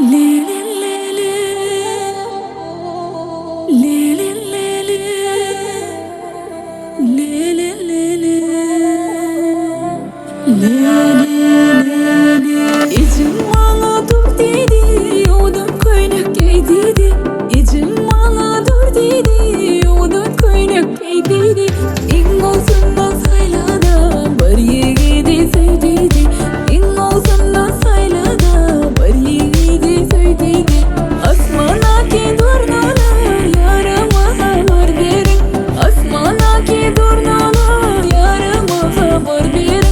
İçim bana dur dedi, odun kaynak dedi. İçim bana dur dedi, odun kaynak dedi. İngolsundan saylada, bir yigidi sevdidi. İngolsundan saylada, bir yigidi sevdidi. Asmanaki durnalar, yarama haber verin. Asmanaki durnalar, yarama haber verin.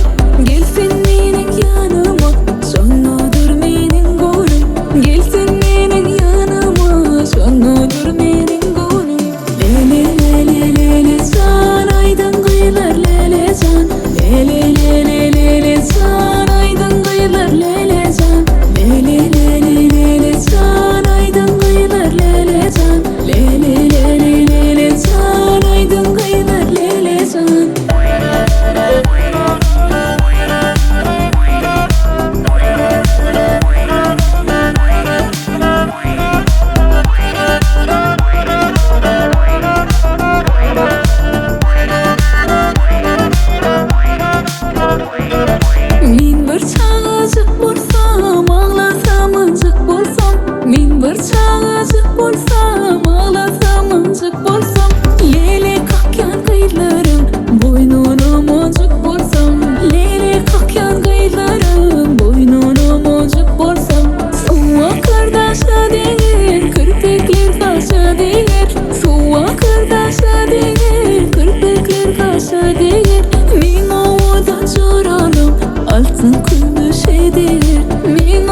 Gelsin menin yanıma, sonnadır menin golüm. Gelsin menin yanıma, sonnadır menin golüm. Lele lele lele can, aydın kıyılar lele can. Lele lele lele can, aydın kıyılar lele can. Lele lele lele can, aydın kıyılar lele can. Lele lele lele can, aydın kıyılar lele can. Min bir çağıcık bolsam, ağlasam ıncık bolsam. Min bir çağıcık bolsam, ağlasam ıncık bolsam. Lele kakyan kıylarım, boynuna moncuk bolsam. Lele kakyan kıylarım, boynuna moncuk bolsam. Suva kardeşa değer, kirpikler kaşa değer. Suva kardeşa değer, kirpikler kaşa değer. Min ovadan çoralım, altın kümüş eder. Min